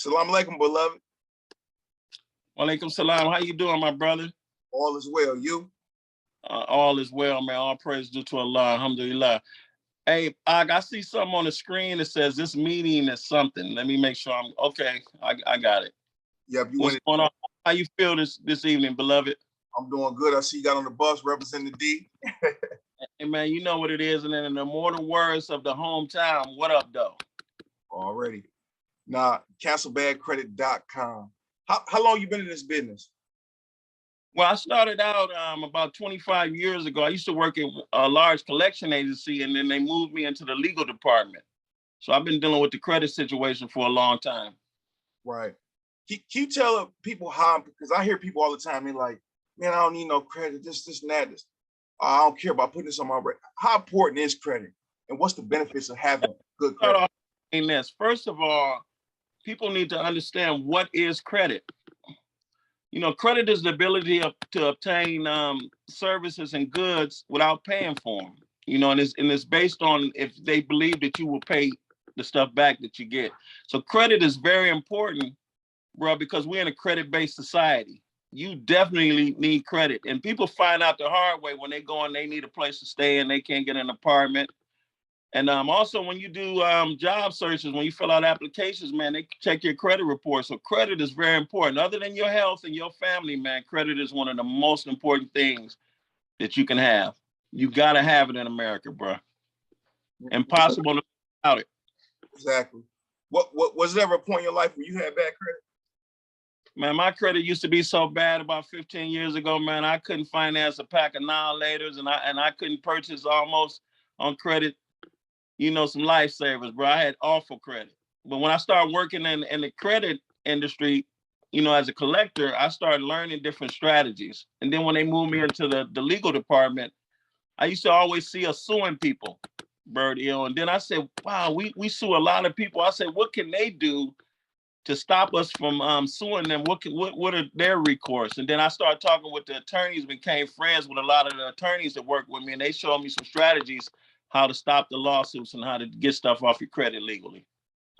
Salam alaikum, beloved. Walaikum salam. How you doing, my brother? All is well. You? All is well, man. All praise due to Allah. Alhamdulillah. Hey, I see something on the screen that says this meeting is something. Let me make sure I'm okay. I got it. Yep. What's going on? How you feel this evening, beloved? I'm doing good. I see you got on the bus representing the D. Hey, man, you know what it is. And then in the immortal words of the hometown, what up, though? Already. Now, cancelbadcredit.com. How long you been in this business? Well, I started out about 25 years ago. I used to work at a large collection agency, and then they moved me into the legal department. So I've been dealing with the credit situation for a long time. Right. Can you tell people how, because I hear people all the time, they're like, man, I don't need no credit, this, and that. This. I don't care about putting this on my record. How important is credit? And what's the benefits of having good credit? First of all, people need to understand what is credit. You know, credit is the ability to obtain services and goods without paying for them. You know, and it's based on if they believe that you will pay the stuff back that you get. So credit is very important, bro, because we're in a credit-based society. You definitely need credit. And people find out the hard way when they go and they need a place to stay and they can't get an apartment. And also when you do job searches, when you fill out applications, man, they check your credit report. So credit is very important. Other than your health and your family, man, credit is one of the most important things that you can have. You got to have it in America, bro. Impossible to without it. Exactly. What was there ever a point in your life where you had bad credit? Man, my credit used to be so bad about 15 years ago, man. I couldn't finance a pack of Annihilators, and I couldn't purchase almost on credit, you know, some lifesavers, bro. I had awful credit. But when I started working in the credit industry, you know, as a collector, I started learning different strategies. And then when they moved me into the legal department, I used to always see us suing people, Birdie. And then I said, wow, we sue a lot of people. I said, what can they do to stop us from suing them? What are their recourse? And then I started talking with the attorneys, became friends with a lot of the attorneys that work with me, and they showed me some strategies how to stop the lawsuits and how to get stuff off your credit legally.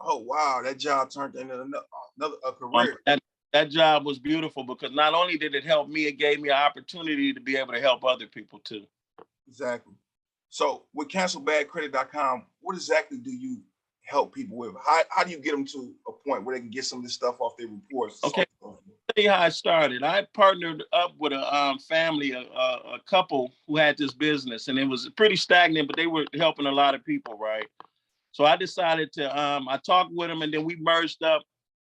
Oh, wow. That job turned into another career. That job was beautiful because not only did it help me, it gave me an opportunity to be able to help other people too. Exactly. So with cancelbadcredit.com, what exactly do you help people with? How do you get them to a point where they can get some of this stuff off their reports? Okay, I'll tell you how I started. I partnered up with a family, a couple who had this business, and it was pretty stagnant, but they were helping a lot of people, right? So I decided to, I talked with them, and then we merged up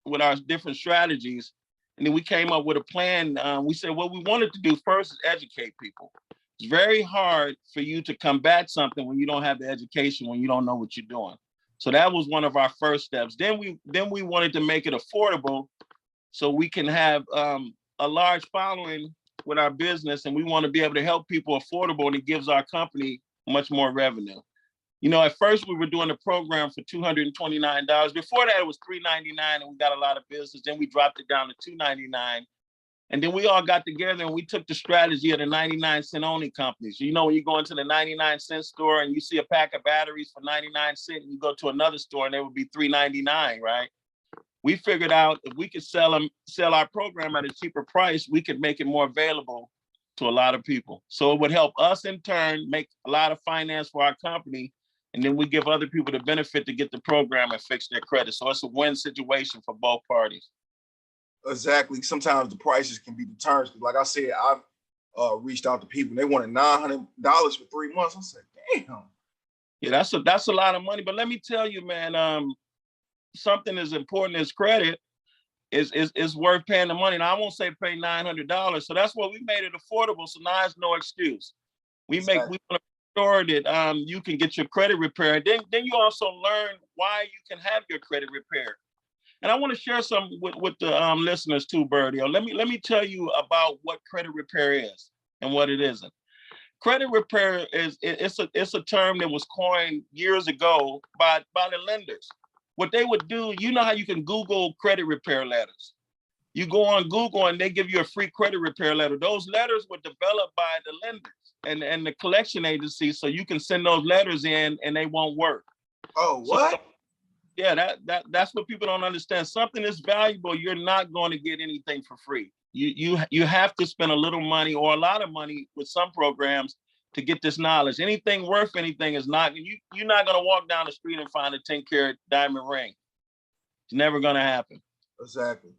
with our different strategies, and then we came up with a plan. We said what we wanted to do first is educate people. It's very hard for you to combat something when you don't have the education, when you don't know what you're doing. So that was one of our first steps. Then we wanted to make it affordable so we can have a large following with our business, and we want to be able to help people affordable, and it gives our company much more revenue. You know, at first we were doing the program for $229. Before that, it was $399, and we got a lot of business. Then we dropped it down to $299. And then we all got together and we took the strategy of the 99-cent only companies. You know, when you go into the 99-cent store and you see a pack of batteries for 99 cents, and you go to another store and they would be $3.99, right? We figured out if we could sell our program at a cheaper price, we could make it more available to a lot of people. So it would help us in turn make a lot of finance for our company. And then we give other people the benefit to get the program and fix their credit. So it's a win situation for both parties. Exactly. Sometimes the prices can be deterrent. Like I said, I've reached out to people and they wanted $900 for 3 months. I said, damn. Yeah, that's a lot of money. But let me tell you, man, something as important as credit is worth paying the money. Now I won't say pay $900. So that's why we made it affordable. So now it's no excuse. We want to make sure that you can get your credit repaired. Then you also learn why you can have your credit repaired. And I want to share some with the listeners too, Birdie. Let me tell you about what credit repair is and what it isn't. Credit repair it's a term that was coined years ago by the lenders. What they would do, you know how you can Google credit repair letters. You go on Google and they give you a free credit repair letter. Those letters were developed by the lenders and the collection agency, so you can send those letters in and they won't work. Oh, what? Yeah, that's what people don't understand. Something is valuable, you're not going to get anything for free. You have to spend a little money or a lot of money with some programs to get this knowledge. Anything worth anything is not, you're not going to walk down the street and find a 10-carat diamond ring. It's never going to happen. Exactly.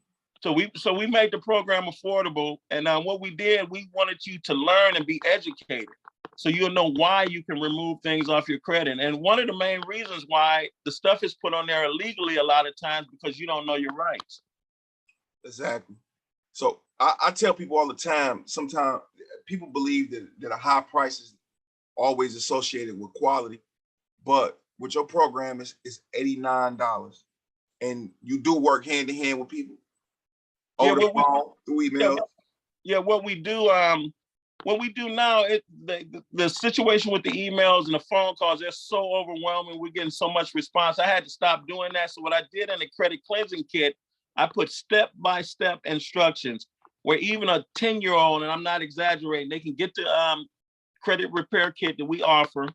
So we made the program affordable, and what we did, we wanted you to learn and be educated, so you'll know why you can remove things off your credit. And one of the main reasons why the stuff is put on there illegally a lot of times because you don't know your rights. Exactly. So I tell people all the time, sometimes people believe that a high price is always associated with quality, but with your program is $89, and you do work hand in hand with people over the phone, through email. What we do now, the situation with the emails and the phone calls, they're so overwhelming. We're getting so much response. I had to stop doing that. So what I did in the credit cleansing kit, I put step-by-step instructions where even a 10-year-old, and I'm not exaggerating, they can get the credit repair kit that we offer,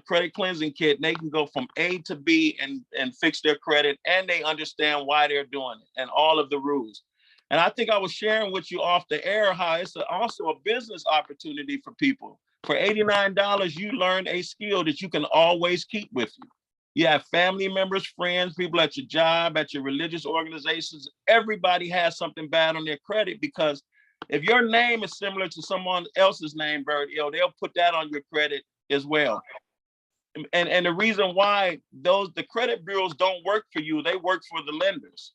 credit cleansing kit, and they can go from A to B and fix their credit, and they understand why they're doing it and all of the rules. And I think I was sharing with you off the air how it's also a business opportunity for people. For $89, you learn a skill that you can always keep with you. You have family members, friends, people at your job, at your religious organizations. Everybody has something bad on their credit, because if your name is similar to someone else's name, they'll put that on your credit as well. And the reason why the credit bureaus don't work for you, they work for the lenders.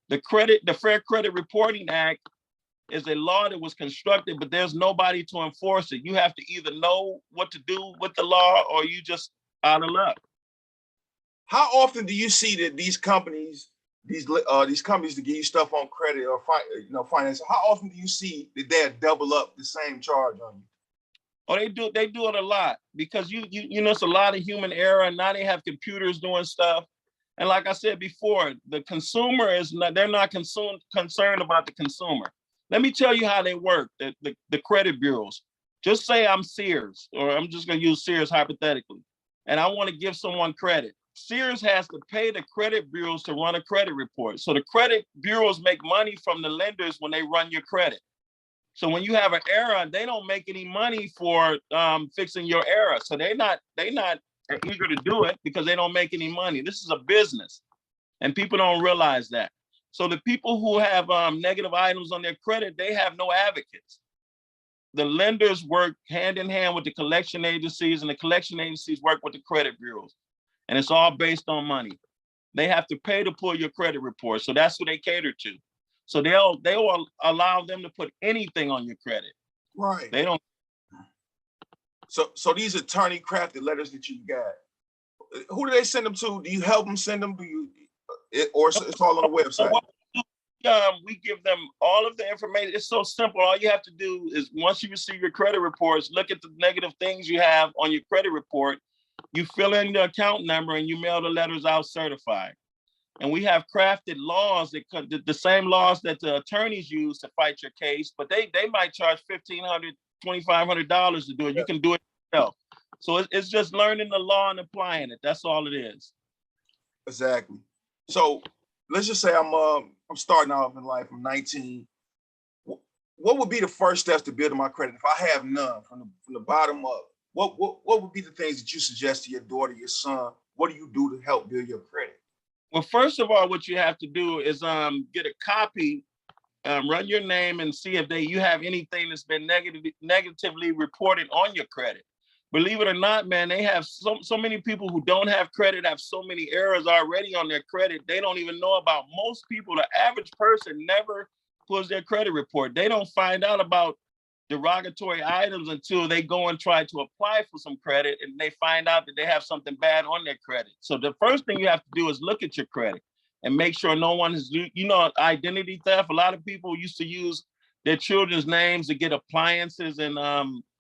The Fair Credit Reporting Act is a law that was constructed, but there's nobody to enforce it. You have to either know what to do with the law, or you just out of luck. How often do you see that these companies that give you stuff on credit or finance, how often do you see that they double up the same charge on you? Oh, they do it a lot, because it's a lot of human error, and now they have computers doing stuff. And like I said before, the consumer they're not concerned about the consumer. Let me tell you how they work, the credit bureaus. Just say I'm Sears, or I'm just gonna use Sears hypothetically, and I want to give someone credit. Sears has to pay the credit bureaus to run a credit report. So the credit bureaus make money from the lenders when they run your credit. So when you have an error, they don't make any money for fixing your error. So they're not eager to do it because they don't make any money. This is a business, and people don't realize that. So the people who have negative items on their credit, they have no advocates. The lenders work hand in hand with the collection agencies, and the collection agencies work with the credit bureaus. And it's all based on money. They have to pay to pull your credit report. So that's who they cater to. So they'll allow them to put anything on your credit. Right. They don't. So these attorney crafted letters that you got, who do they send them to? Do you help them send them? Or it's all on the website? We give them all of the information. It's so simple. All you have to do is, once you receive your credit reports, look at the negative things you have on your credit report. You fill in the account number and you mail the letters out certified. And we have crafted laws the same laws that the attorneys use to fight your case, but they might charge $1,500, $2,500 to do it. You can do it yourself. So it's just learning the law and applying it. That's all it is. Exactly. So let's just say I'm starting off in life. I'm 19. What would be the first steps to building my credit if I have none from the bottom up? What would be the things that you suggest to your daughter, your son? What do you do to help build your credit? Well, first of all, what you have to do is get a copy, run your name, and see if you have anything that's been negatively reported on your credit. Believe it or not, man, they have so many people who don't have credit, have so many errors already on their credit, they don't even know about. Most people, the average person, never pulls their credit report. They don't find out about derogatory items until they go and try to apply for some credit, and they find out that they have something bad on their credit. So the first thing you have to do is look at your credit and make sure no one is, identity theft. A lot of people used to use their children's names to get appliances and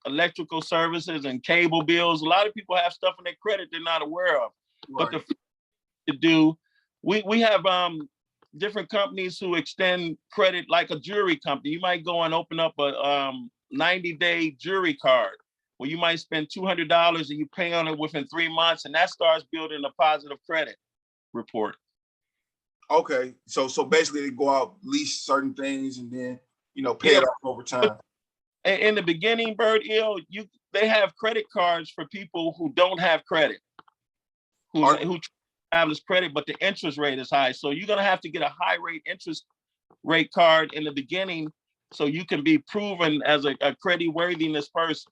electrical services and cable bills. A lot of people have stuff on their credit they're not aware of. Right. But we have different companies who extend credit, like a jewelry company. You might go and open up a 90-day jewelry card where you might spend $200 and you pay on it within 3 months, and that starts building a positive credit. report. Okay, so basically they go out, lease certain things, and then pay Yeah, it off over time. in the beginning, Bird Ill, they have credit cards for people who don't have credit, who have this credit, but the interest rate is high. So you're gonna have to get a high rate interest rate card in the beginning, so you can be proven as a credit worthiness person.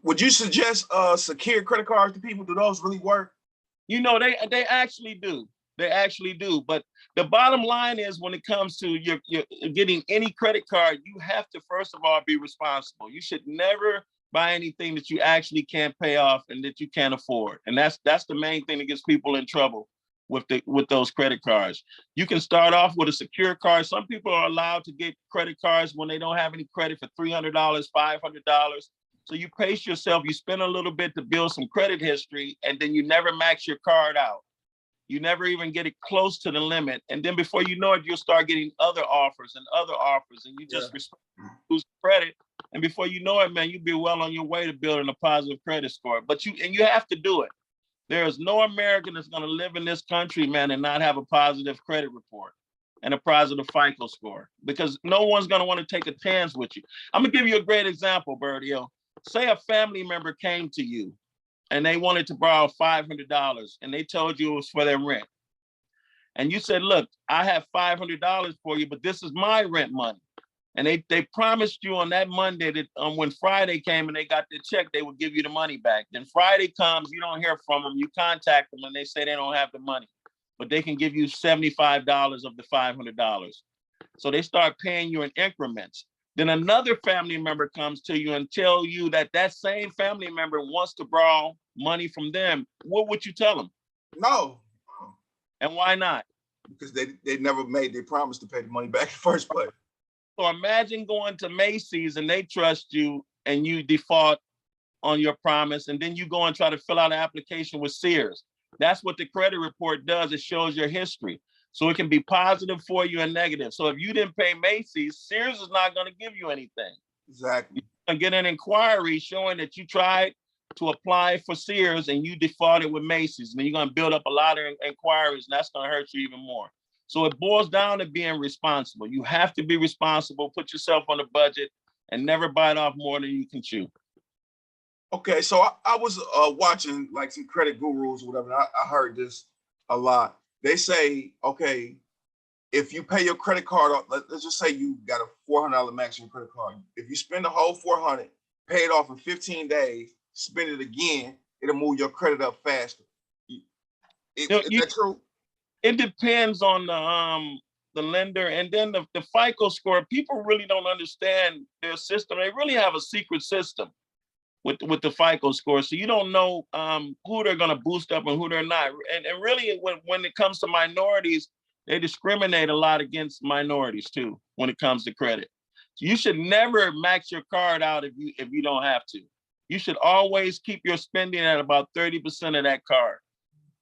Would you suggest secure credit cards to people? Do those really work? They actually do. They actually do. But the bottom line is, when it comes to your getting any credit card, you have to first of all be responsible. You should never buy anything that you actually can't pay off and that you can't afford. And that's the main thing that gets people in trouble with those credit cards. You can start off with a secure card. Some people are allowed to get credit cards when they don't have any credit for $300, $500. So you pace yourself, you spend a little bit to build some credit history, and then you never max your card out. You never even get it close to the limit. And then before you know it, you'll start getting other offers, and you just lose credit. And before you know it, man, you'll be well on your way to building a positive credit score. But you have to do it. There is no American that's going to live in this country, man, and not have a positive credit report and a positive FICO score, because no one's going to want to take a chance with you. I'm going to give you a great example, Bertio. Say a family member came to you and they wanted to borrow $500, and they told you it was for their rent. And you said, look, I have $500 for you, but this is my rent money. And they promised you on that Monday that when Friday came and they got the check, they would give you the money back. Then Friday comes, you don't hear from them, you contact them, and they say they don't have the money, but they can give you $75 of the $500. So they start paying you in increments. Then another family member comes to you and tell you that same family member wants to borrow money from them. What would you tell them? No. And why not? Because they never made their promise to pay the money back in the first place. So imagine going to Macy's and they trust you and you default on your promise, and then you go and try to fill out an application with Sears. That's what the credit report does. It shows your history. So it can be positive for you and negative. So if you didn't pay Macy's, Sears is not going to give you anything. Exactly. You're going to get an inquiry showing that you tried to apply for Sears and you defaulted with Macy's. And then you're going to build up a lot of inquiries, and that's going to hurt you even more. So it boils down to being responsible. You have to be responsible, put yourself on a budget, and never bite off more than you can chew. Okay, so I was watching like some credit gurus or whatever. I heard this a lot. They say, okay, if you pay your credit card off, let's just say you got a $400 max on your credit card. If you spend the whole $400, pay it off in 15 days, spend it again, it'll move your credit up faster. Is that true? It depends on the lender, and then the FICO score. People really don't understand their system. They really have a secret system with the FICO score. So you don't know who they're going to boost up and who they're not. And really, when it comes to minorities, they discriminate a lot against minorities too when it comes to credit. So you should never max your card out if you don't have to. You should always keep your spending at about 30% of that card,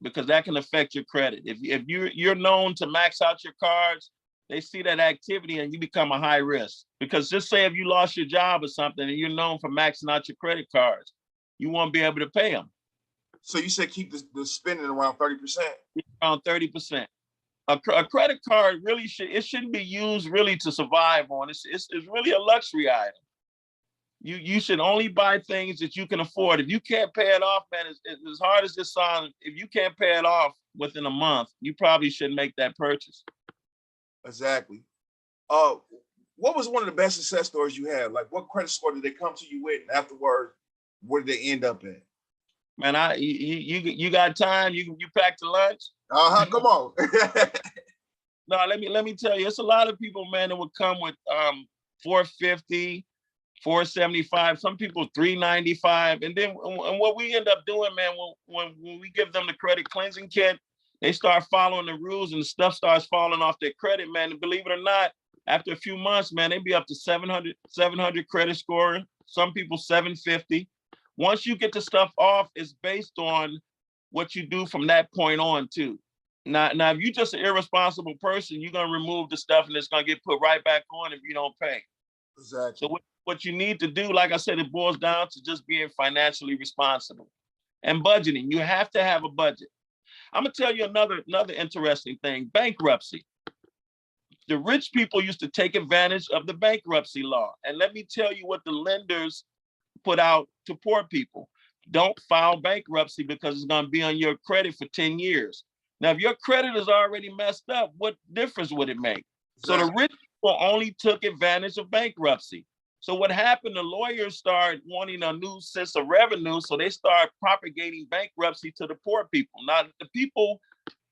because that can affect your credit. If you're known to max out your cards, they see that activity and you become a high risk. Because just say if you lost your job or something and you're known for maxing out your credit cards, you won't be able to pay them. So you said keep the spending around 30%? Around 30%. A credit card really shouldn't be used really to survive on. It's really a luxury item. You should only buy things that you can afford. If you can't pay it off, man, as hard as this sounds, if you can't pay it off within a month, you probably shouldn't make that purchase. Exactly. What was one of the best success stories you had? Like, what credit score did they come to you with, and afterwards, where did they end up at? Man, you got time? You packed the lunch? Come on. No, let me tell you, it's a lot of people, man, that would come with 450. 475, some people 395. And then and what we end up doing, man, when we give them the credit cleansing kit, they start following the rules and the stuff starts falling off their credit, man. And believe it or not, after a few months, man, they be up to 700 credit score. Some people 750. Once you get the stuff off, it's based on what you do from that point on too. Now if you're just an irresponsible person, you're gonna remove the stuff and it's gonna get put right back on if you don't pay. Exactly. So what you need to do, like I said, it boils down to just being financially responsible and budgeting. You have to have a budget. I'm gonna tell you another interesting thing, bankruptcy. The rich people used to take advantage of the bankruptcy law. And let me tell you what the lenders put out to poor people. Don't file bankruptcy because it's going to be on your credit for 10 years. Now, if your credit is already messed up, what difference would it make? So the rich people only took advantage of bankruptcy. So what happened, the lawyers started wanting a new sense of revenue. So they started propagating bankruptcy to the poor people. Now, the people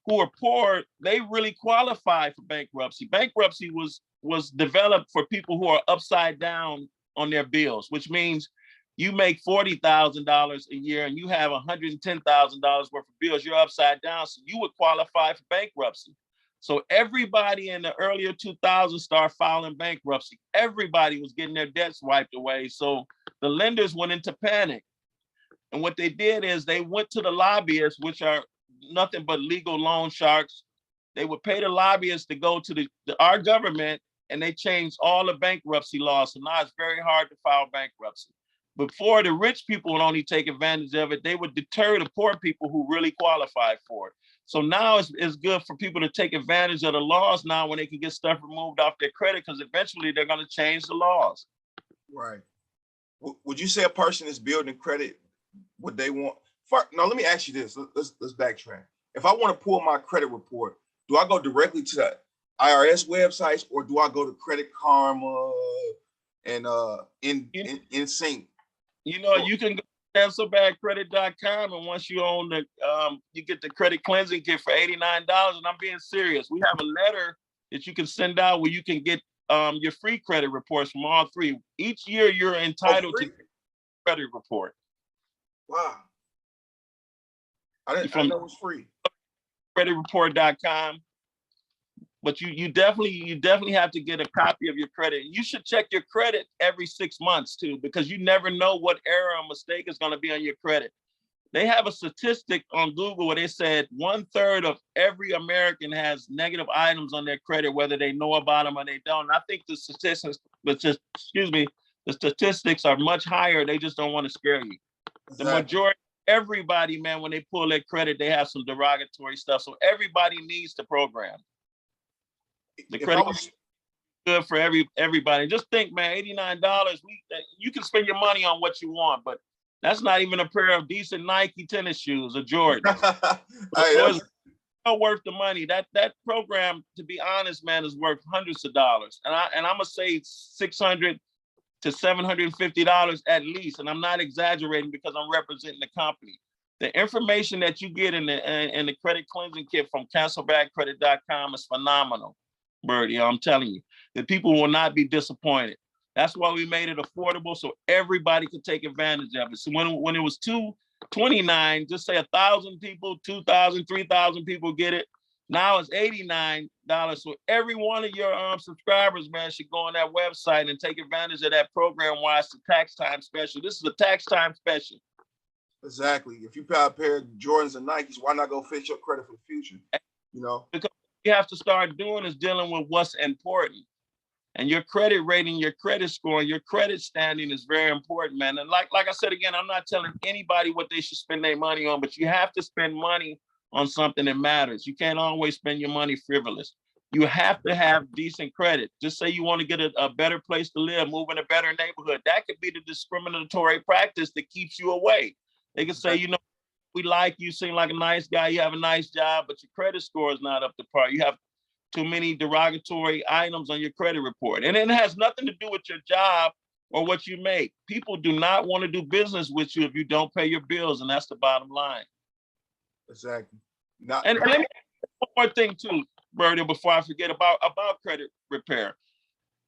who are poor, they really qualify for bankruptcy. Bankruptcy was developed for people who are upside down on their bills, which means you make $40,000 a year and you have $110,000 worth of bills, you're upside down, so you would qualify for bankruptcy. So everybody in the earlier 2000s started filing bankruptcy. Everybody was getting their debts wiped away. So the lenders went into panic. And what they did is they went to the lobbyists, which are nothing but legal loan sharks. They would pay the lobbyists to go to our government, and they changed all the bankruptcy laws. So now it's very hard to file bankruptcy. Before, the rich people would only take advantage of it. They would deter the poor people who really qualify for it. So now it's good for people to take advantage of the laws now when they can get stuff removed off their credit, because eventually they're going to change the laws. Right. Would you say a person is building credit, what they want? Now, let me ask you this. Let's backtrack. If I want to pull my credit report, do I go directly to the IRS websites, or do I go to Credit Karma and in sync? You know, you can go to cancelbadcredit.com, and once you own the, you get the credit cleansing kit for $89. And I'm being serious. We have a letter that you can send out where you can get your free credit reports from all three. Each year, you're entitled to credit report. Wow. I didn't know it was free. Creditreport.com. But you definitely have to get a copy of your credit. You should check your credit every 6 months too, because you never know what error or mistake is going to be on your credit. They have a statistic on Google where they said 1/3 of every American has negative items on their credit, whether they know about them or they don't. And I think the statistics, the statistics are much higher. They just don't want to scare you. Exactly. The majority, everybody, man, when they pull their credit, they have some derogatory stuff. So everybody needs the program. The credit is good for everybody. Just think, man, $89. You can spend your money on what you want, but that's not even a pair of decent Nike tennis shoes or Jordan. It's not worth the money. That program, to be honest, man, is worth hundreds of dollars. And I'm gonna say $600 to $750 at least. And I'm not exaggerating because I'm representing the company. The information that you get in the credit cleansing kit from cancelbadcredit.com is phenomenal. Birdie, I'm telling you, the people will not be disappointed. That's why we made it affordable so everybody could take advantage of it. So when it was $229, just say 1,000 people, 2,000, 3,000 people get it. Now it's $89. So every one of your subscribers, man, should go on that website and take advantage of that program while it's a tax time special. This is a tax time special. Exactly. If you buy a pair of Jordans and Nikes, why not go fix your credit for the future? You know? Because you have to start doing is dealing with what's important. And your credit rating, your credit score, and your credit standing is very important, man. And like I said again, I'm not telling anybody what they should spend their money on, but you have to spend money on something that matters. You can't always spend your money frivolous. You have to have decent credit. Just say you want to get a better place to live, move in a better neighborhood. That could be the discriminatory practice that keeps you away. They could say, you know, we like you, seem like a nice guy, you have a nice job, but your credit score is not up to par. You have too many derogatory items on your credit report. And it has nothing to do with your job or what you make. People do not want to do business with you if you don't pay your bills, and that's the bottom line. Exactly. And let me one more thing too, Bertie, before I forget about credit repair.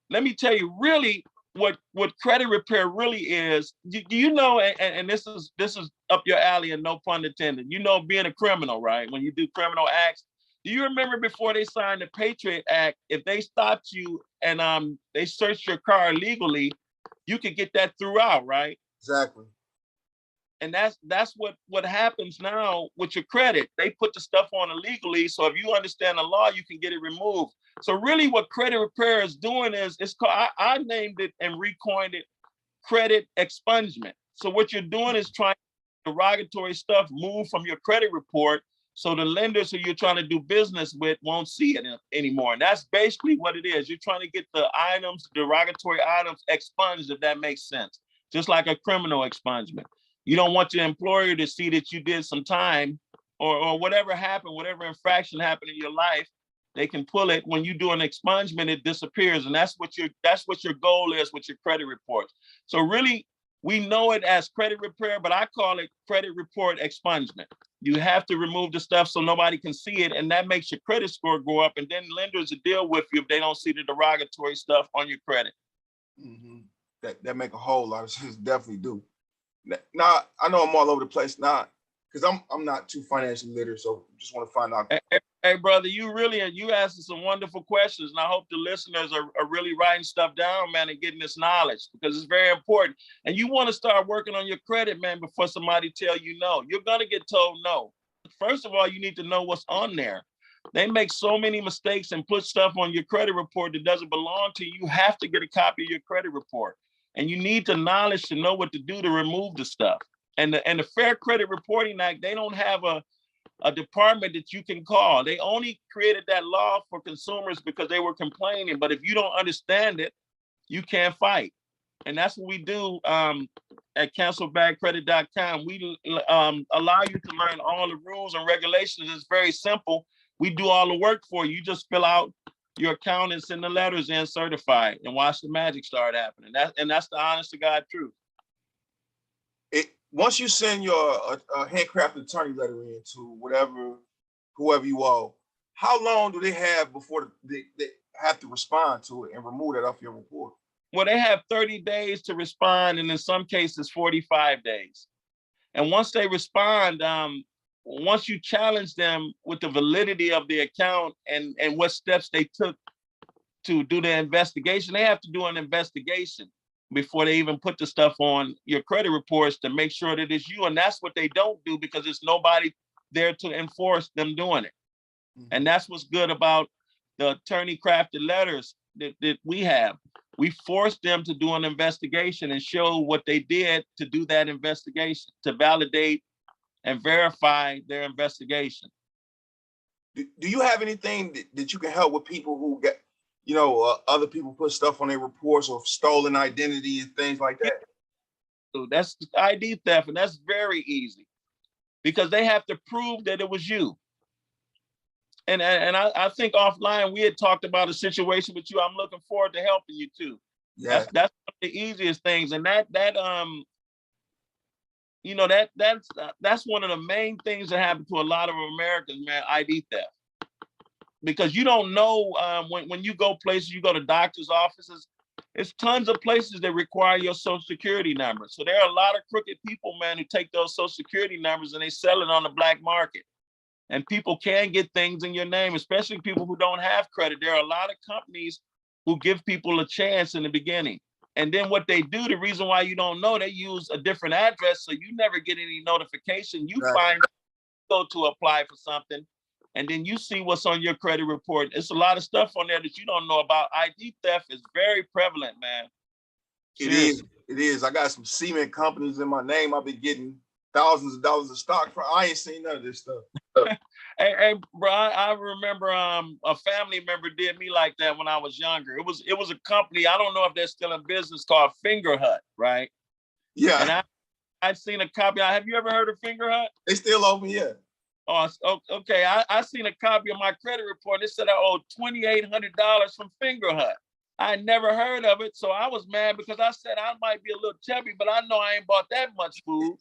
Let me tell you really what credit repair really is. Do you know, and this is up your alley and no pun intended, you know, being a criminal, right? When you do criminal acts, do you remember before they signed the Patriot Act, if they stopped you and they searched your car illegally, you could get that throughout, right? Exactly. And that's what happens now with your credit. They put the stuff on illegally, so if you understand the law, you can get it removed. So really what credit repair is doing is, it's called, I named it and recoined it credit expungement. So what you're doing is trying derogatory stuff move from your credit report So the lenders who you're trying to do business with won't see it anymore. And that's basically what it is. You're trying to get the items, derogatory items expunged, if that makes sense. Just like a criminal expungement. You don't want your employer to see that you did some time or whatever happened, whatever infraction happened in your life. They can pull it. When you do an expungement, it disappears. And that's what your goal is with your credit reports. So really, we know it as credit repair, but I call it credit report expungement. You have to remove the stuff so nobody can see it, and that makes your credit score go up, and then lenders will deal with you if they don't see the derogatory stuff on your credit. Mm-hmm. That make a whole lot of sense. Definitely do. Now I know I'm all over the place now because I'm not too financially literate, so just want to find out. Hey, brother, you asking some wonderful questions, and I hope the listeners are really writing stuff down, man, and getting this knowledge, because it's very important. And you want to start working on your credit, man, before somebody tell you no. You're gonna get told no. First of all, you need to know what's on there. They make so many mistakes and put stuff on your credit report that doesn't belong to you. You have to get a copy of your credit report, and you need the knowledge to know what to do to remove the stuff. And the Fair Credit Reporting Act, they don't have a department that you can call. They only created that law for consumers because they were complaining. But if you don't understand it, you can't fight. And that's what we do at cancelbadcredit.com. We allow you to learn all the rules and regulations. It's very simple. We do all the work for you. You just fill out your account and send the letters in certified and watch the magic start happening. That's the honest to God truth. Once you send your handcrafted attorney letter in to whoever you owe, how long do they have before they have to respond to it and remove that off your report? Well, they have 30 days to respond, and in some cases, 45 days. And once they respond, once you challenge them with the validity of the account and what steps they took to do the investigation, they have to do an investigation before they even put the stuff on your credit reports to make sure that it's you. And that's what they don't do because there's nobody there to enforce them doing it. Mm-hmm. And that's what's good about the attorney crafted letters that we have. We force them to do an investigation and show what they did to do that investigation, to validate and verify their investigation. Do you have anything that you can help with people who get, other people put stuff on their reports or stolen identity and things like that? So that's ID theft, and that's very easy because they have to prove that it was you. And I think offline we had talked about a situation with you. I'm looking forward to helping you too. Yeah, that's one of the easiest things, and that's one of the main things that happen to a lot of Americans, man. ID theft. Because you don't know when you go places, you go to doctor's offices, there's tons of places that require your social security number. So there are a lot of crooked people, man, who take those social security numbers and they sell it on the black market. And people can get things in your name, especially people who don't have credit. There are a lot of companies who give people a chance in the beginning. And then what they do, the reason why you don't know, they use a different address, so you never get any notification. You go to apply for something, and then you see what's on your credit report. It's a lot of stuff on there that you don't know about. ID theft is very prevalent, man. Seriously. It is. I got some cement companies in my name. I've been getting thousands of dollars of stock from. I ain't seen none of this stuff. Hey, bro, I remember a family member did me like that when I was younger. It was a company, I don't know if they're still in business, called Finger Hut, right? Yeah. And I've seen a copy. Have you ever heard of Finger Hut? They still open, yeah. Oh, okay. I seen a copy of my credit report. It said I owed $2,800 from Finger Hut. I never heard of it, so I was mad because I said I might be a little chubby, but I know I ain't bought that much food.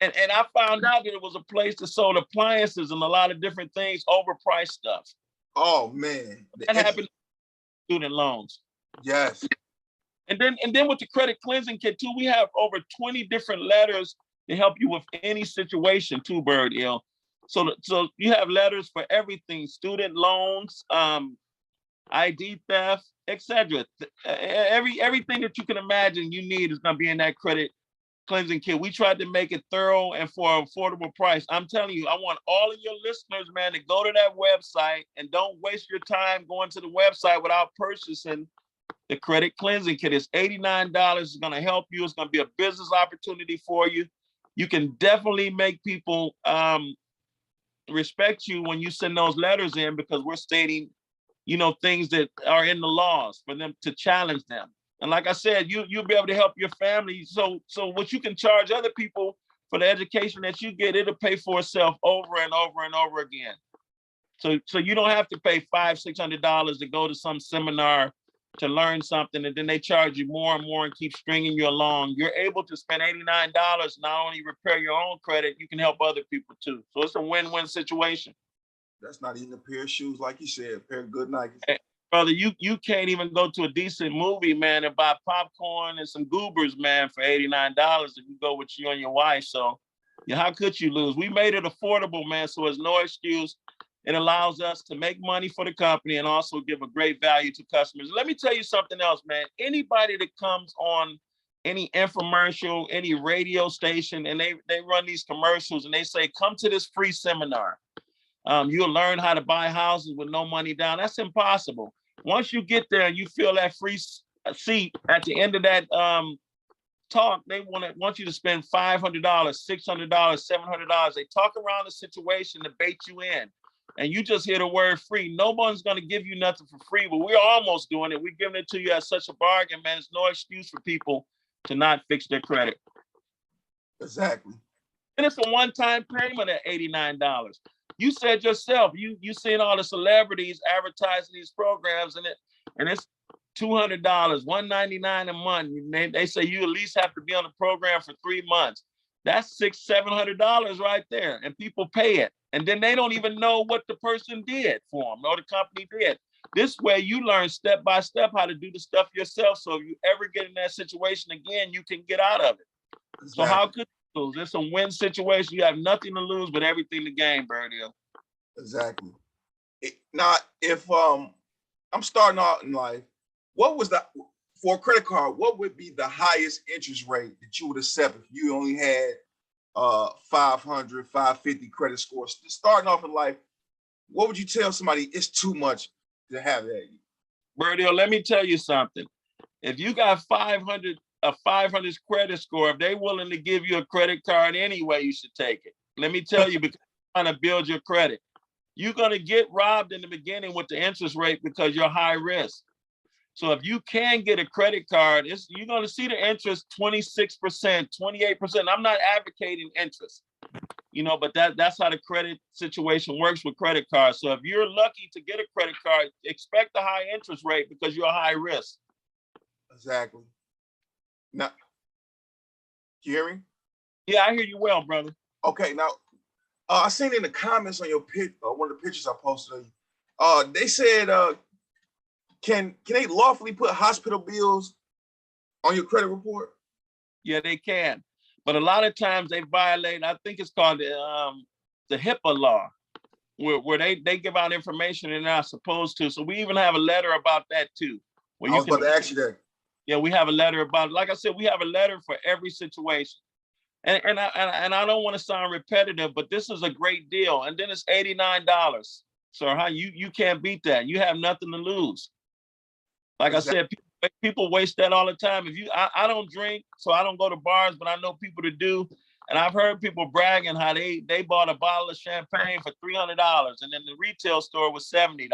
And I found out that it was a place that sold appliances and a lot of different things, overpriced stuff. Oh man, that happened to student loans. Yes. And then with the credit cleansing kit too, we have over 20 different letters to help you with any situation too, Bird Ill. So you have letters for everything: student loans, ID theft, etc. Everything that you can imagine you need is going to be in that credit cleansing kit. We tried to make it thorough and for an affordable price. I'm telling you, I want all of your listeners, man, to go to that website and don't waste your time going to the website without purchasing the credit cleansing kit. It's $89. It's going to help you. It's going to be a business opportunity for you. You can definitely make people respect you when you send those letters in, because we're stating, things that are in the laws for them to challenge them. And like I said, you'll be able to help your family. So what you can charge other people for the education that you get, it'll pay for itself over and over and over again. So you don't have to pay $500-600 to go to some seminar to learn something, and then they charge you more and more and keep stringing you along. You're able to spend $89, not only repair your own credit, you can help other people too. So it's a win-win situation. That's not even a pair of shoes, like you said, a pair of good Nikes. Hey, brother, you can't even go to a decent movie, man, and buy popcorn and some goobers, man, for $89 if you go with you and your wife. So how could you lose? We made it affordable, man, so it's no excuse. It allows us to make money for the company and also give a great value to customers. Let me tell you something else, man. Anybody that comes on any infomercial, any radio station, and they run these commercials and they say, come to this free seminar. You'll learn how to buy houses with no money down. That's impossible. Once you get there and you feel that free seat at the end of that talk, they want you to spend $500, $600, $700. They talk around the situation to bait you in. And you just hear the word free. No one's going to give you nothing for free, but we're almost doing it. We're giving it to you at such a bargain, man. There's no excuse for people to not fix their credit. Exactly. And it's a one-time payment at $89. You said yourself, you seen all the celebrities advertising these programs, and it's $200, $199 a month. They say you at least have to be on the program for 3 months. That's $600-700 right there, and people pay it. And then they don't even know what the person did for them or the company did. This way you learn step by step how to do the stuff yourself. So if you ever get in that situation again, you can get out of it. Exactly. So how could you lose? It's a win situation. You have nothing to lose, but everything to gain, Berdio. Exactly. Now, if I'm starting out in life, for a credit card, what would be the highest interest rate that you would accept if you only had 500, 550 credit scores? Starting off in life, what would you tell somebody it's too much to have that? Berdio, let me tell you something. If you got 500 credit score, if they're willing to give you a credit card anyway, you should take it. Let me tell you, because you're trying to build your credit. You're going to get robbed in the beginning with the interest rate because you're high risk. So if you can get a credit card, you're going to see the interest 26%, 28%. I'm not advocating interest, but that's how the credit situation works with credit cards. So if you're lucky to get a credit card, expect a high interest rate because you're high risk. Exactly. Now, you hear me? Yeah, I hear you well, brother. Okay, now, I seen in the comments on your one of the pictures I posted of you, they said, can they lawfully put hospital bills on your credit report? Yeah, they can. But a lot of times they violate, I think it's called the HIPAA law, where they give out information they're not supposed to. So we even have a letter about that too. I was about to ask you that. Yeah, we have a letter about it. Like I said, we have a letter for every situation. And I don't want to sound repetitive, but this is a great deal. And then it's $89. So you can't beat that. You have nothing to lose. Like exactly. I said, people waste that all the time. I don't drink, so I don't go to bars, but I know people that do. And I've heard people bragging how they bought a bottle of champagne for $300, and then the retail store was $70.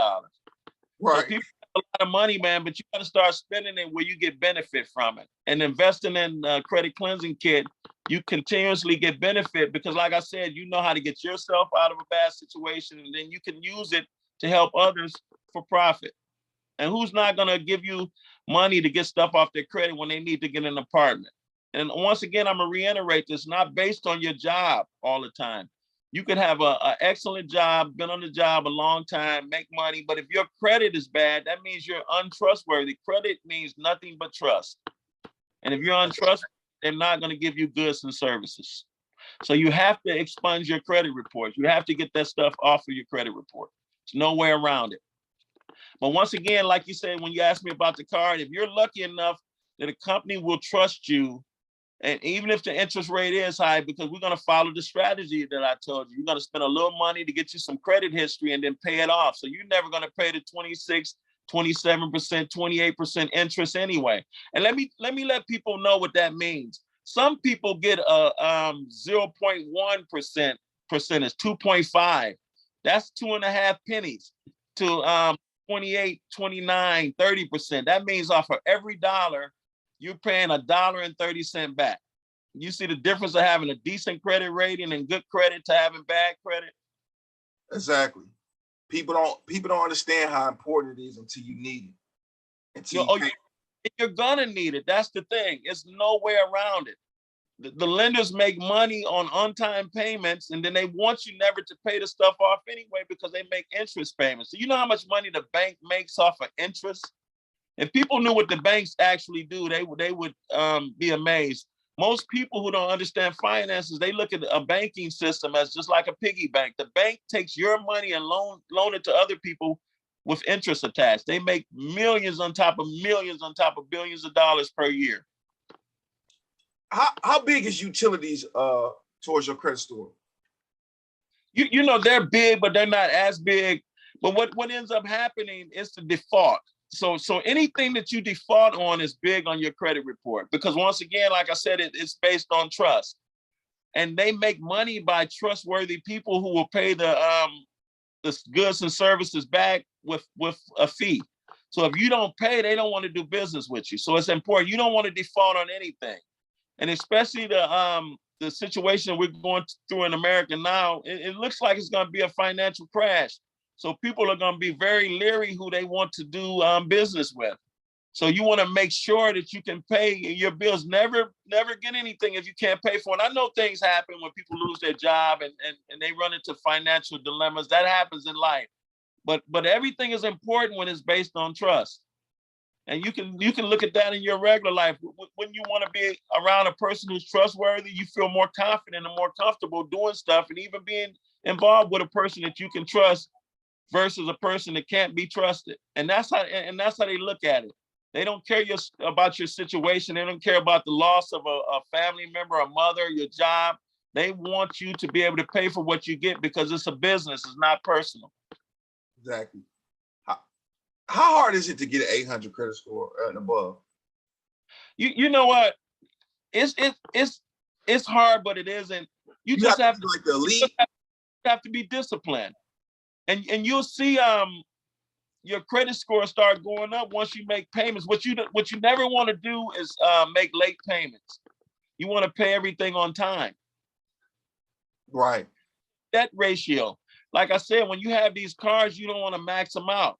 Right. So people have a lot of money, man, but you got to start spending it where you get benefit from it. And investing in a credit cleansing kit, you continuously get benefit because, like I said, you know how to get yourself out of a bad situation, and then you can use it to help others for profit. And who's not going to give you money to get stuff off their credit when they need to get an apartment? And once again, I'm going to reiterate this, not based on your job all the time. You could have an excellent job, been on the job a long time, make money, but if your credit is bad, that means you're untrustworthy. Credit means nothing but trust. And if you're untrustworthy, they're not going to give you goods and services. So you have to expunge your credit reports. You have to get that stuff off of your credit report. There's no way around it. But once again, like you said, when you asked me about the card, if you're lucky enough that a company will trust you, and even if the interest rate is high, because we're going to follow the strategy that I told you, you're going to spend a little money to get you some credit history and then pay it off. So you're never going to pay the 26, 27%, 28% interest anyway. And let me let people know what that means. Some people get a 0.1% percentage, 2.5. That's 2.5 pennies to 28, 29, 30%. That means off of every dollar, you're paying $1.30 back. You see the difference of having a decent credit rating and good credit to having bad credit? Exactly. People don't understand how important it is until you need it. Until you You're gonna need it. That's the thing. It's no way around it. The lenders make money on on-time payments, and then they want you never to pay the stuff off anyway because they make interest payments. So you know how much money the bank makes off of interest? If people knew what the banks actually do, they would be amazed. Most people who don't understand finances, they look at a banking system as just like a piggy bank. The bank takes your money and loan it to other people with interest attached. They make millions on top of millions on top of billions of dollars per year. How big is utilities towards your credit score? You know they're big, but they're not as big. But what ends up happening is the default. So anything that you default on is big on your credit report, because once again, like I said, it's based on trust, and they make money by trustworthy people who will pay the goods and services back with a fee. So if you don't pay, they don't want to do business with you. So it's important. You don't want to default on anything, and especially the situation we're going through in America now. It looks like it's going to be a financial crash. So people are going to be very leery who they want to do business with. So you want to make sure that you can pay your bills. Never get anything if you can't pay for it. I know things happen when people lose their job and they run into financial dilemmas. That happens in life. But everything is important when it's based on trust. And you can look at that in your regular life. When you want to be around a person who's trustworthy, you feel more confident and more comfortable doing stuff and even being involved with a person that you can trust versus a person that can't be trusted. And that's how they look at it. They don't care about your situation. They don't care about the loss of a family member, a mother, your job. They want you to be able to pay for what you get because it's a business. It's not personal. Exactly. How hard is it to get an 800 credit score and above? You know what? It's hard, but it isn't. You just have to, like the elite. You have to be disciplined. And you'll see your credit score start going up once you make payments. What you never want to do is make late payments. You want to pay everything on time. Right. Debt ratio. Like I said, when you have these cards, you don't want to max them out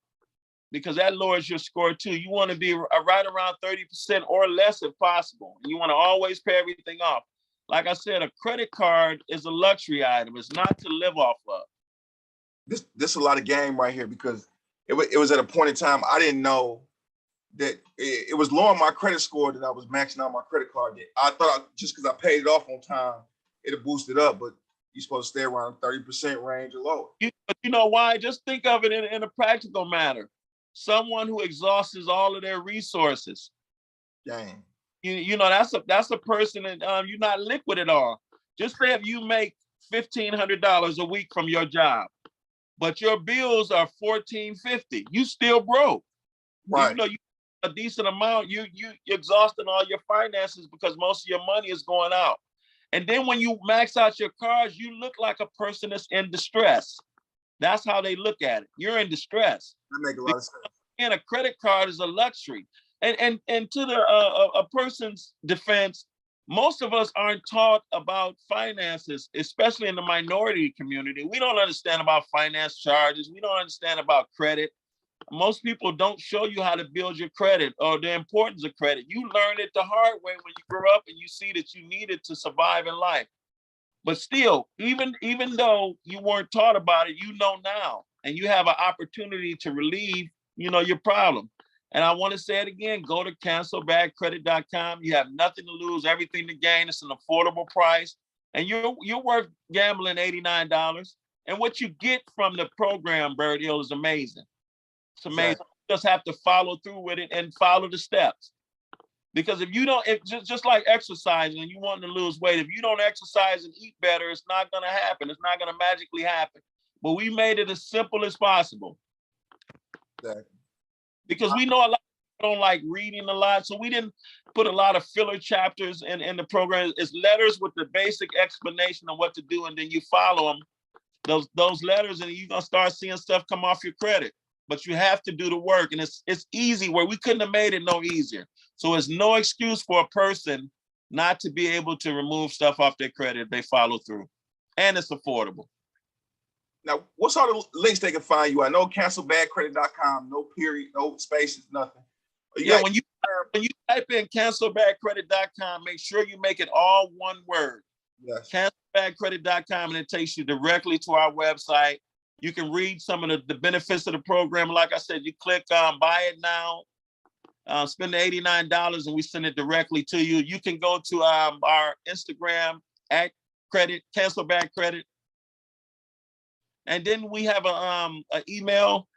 because that lowers your score too. You want to be right around 30% or less if possible. You want to always pay everything off. Like I said, a credit card is a luxury item. It's not to live off of. This is a lot of game right here because it was at a point in time I didn't know that it was lowering my credit score that I was maxing out my credit card debt. I thought just because I paid it off on time, it'll boost it up, but you're supposed to stay around 30% range or lower. You know why? Just think of it in a practical manner. Someone who exhausts all of their resources. Dang. You know that's a person that you're not liquid at all. Just say if you make $1,500 a week from your job, but your bills are $1,450, you still broke. Right. Even though you a decent amount, you're exhausting all your finances because most of your money is going out. And then when you max out your cards, you look like a person that's in distress. That's how they look at it. You're in distress. That makes a lot of sense. And a credit card is a luxury. And to a person's defense, most of us aren't taught about finances, especially in the minority community. We don't understand about finance charges. We don't understand about credit. Most people don't show you how to build your credit or the importance of credit. You learn it the hard way when you grow up and you see that you need it to survive in life. But still, even though you weren't taught about it, you know now, and you have an opportunity to relieve, your problem. And I want to say it again, go to cancelbadcredit.com. You have nothing to lose, everything to gain. It's an affordable price. And you're worth gambling $89. And what you get from the program, Bird Hill, is amazing. It's amazing. Exactly. You just have to follow through with it and follow the steps. Because if you don't, just like exercising and you want to lose weight, if you don't exercise and eat better, it's not going to happen. It's not going to magically happen. But we made it as simple as possible. Exactly. Because we know a lot of people don't like reading a lot. So we didn't put a lot of filler chapters in the program. It's letters with the basic explanation of what to do. And then you follow them those letters, and you're gonna start seeing stuff come off your credit. But you have to do the work, and it's easy where we couldn't have made it no easier. So it's no excuse for a person not to be able to remove stuff off their credit if they follow through, and it's affordable. Now, what's all the links they can find you? I know cancelbadcredit.com, no period, no spaces, nothing. Yeah, when you type in cancelbadcredit.com, make sure you make it all one word. Yes. Cancelbadcredit.com, and it takes you directly to our website. You can read some of the benefits of the program. Like I said, you click buy it now, spend the $89, and we send it directly to you. You can go to our Instagram at credit, cancel bad credit. And then we have a email.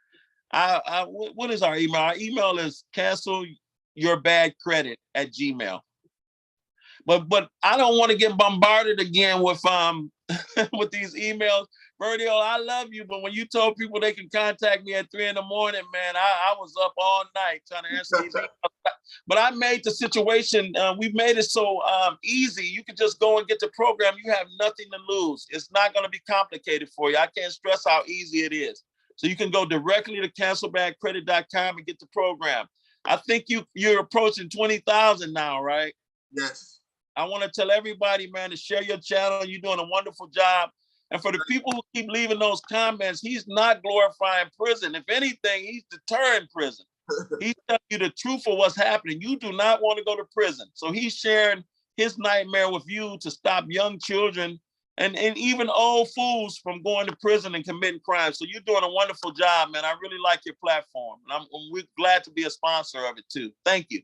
What is our email? Our email is cancelyourbadcredit@gmail. But I don't want to get bombarded again with with these emails. Verdio, I love you, but when you told people they can contact me at 3 a.m, man, I was up all night trying to answer these emails. But I made the situation, we've made it so easy. You can just go and get the program. You have nothing to lose. It's not going to be complicated for you. I can't stress how easy it is. So you can go directly to cancelbadcredit.com and get the program. I think you're approaching 20,000 now, right? Yes. I want to tell everybody, man, to share your channel. You're doing a wonderful job. And for the people who keep leaving those comments, he's not glorifying prison. If anything, he's deterring prison. He's telling you the truth of what's happening. You do not want to go to prison. So he's sharing his nightmare with you to stop young children and even old fools from going to prison and committing crimes. So you're doing a wonderful job, man. I really like your platform. And we're glad to be a sponsor of it too. Thank you.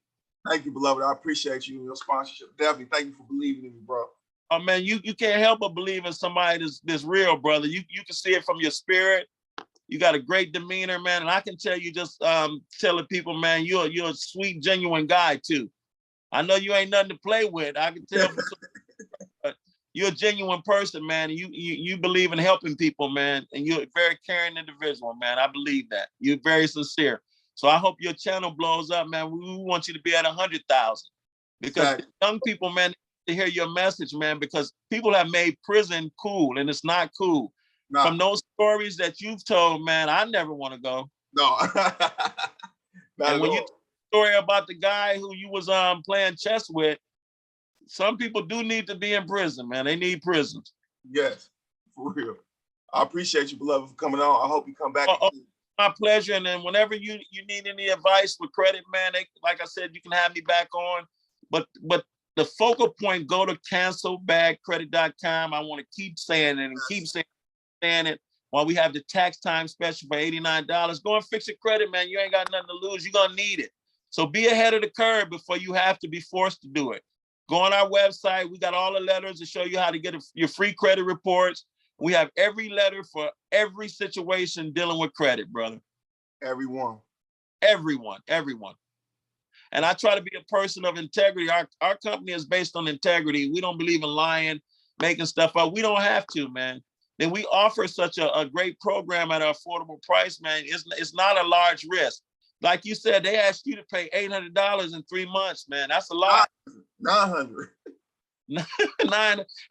Thank you, beloved. I appreciate you and your sponsorship. Definitely. Thank you for believing in me, bro. Oh man, you can't help but believe in somebody that's real, brother. You can see it from your spirit. You got a great demeanor, man. And I can tell you just telling people, man, you're a sweet, genuine guy too. I know you ain't nothing to play with. I can tell you're a genuine person, man. And you believe in helping people, man. And you're a very caring individual, man. I believe that. You're very sincere. So I hope your channel blows up, man. We want you to be at 100,000 because young people, man, to hear your message, man, because people have made prison cool and it's not cool. No. From those stories that you've told, man, I never want to go. No. And when you tell the story about the guy who you was playing chess with, some people do need to be in prison, man. They need prisons. Yes, for real. I appreciate you, beloved, for coming on. I hope you come back. My pleasure. And then whenever you need any advice with credit, man, like I said, you can have me back on. But the focal point, go to cancelbadcredit.com. I want to keep saying it and keep saying it while we have the tax time special for $89. Go and fix your credit, man. You ain't got nothing to lose. You're going to need it. So be ahead of the curve before you have to be forced to do it. Go on our website. We got all the letters to show you how to get your free credit reports. We have every letter for every situation dealing with credit, brother. Everyone. And I try to be a person of integrity. Our company is based on integrity. We don't believe in lying, making stuff up. We don't have to, man. Then we offer such a great program at an affordable price, man. It's not a large risk. Like you said, they asked you to pay $800 in 3 months, man. That's a lot. 900.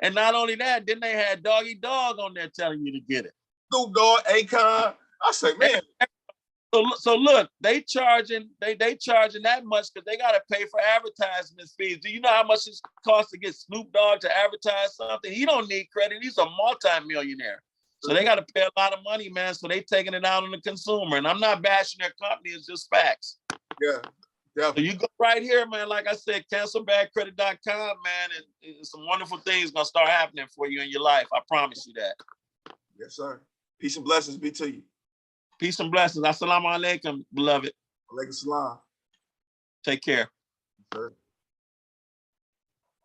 And not only that, then they had Doggy Dog on there telling you to get it. Snoop Dogg, Akon. I say, man. So look, they charging that much because they gotta pay for advertisement fees. Do you know how much it costs to get Snoop Dogg to advertise something? He don't need credit. He's a multi-millionaire. So they gotta pay a lot of money, man. So they taking it out on the consumer. And I'm not bashing their company, it's just facts. Yeah. So you go right here, man. Like I said, cancelbadcredit.com, man, and some wonderful things gonna start happening for you in your life. I promise you that. Yes, sir. Peace and blessings be to you. Peace and blessings. Assalamu alaikum, beloved. Alaikum salam. Take care. Sir.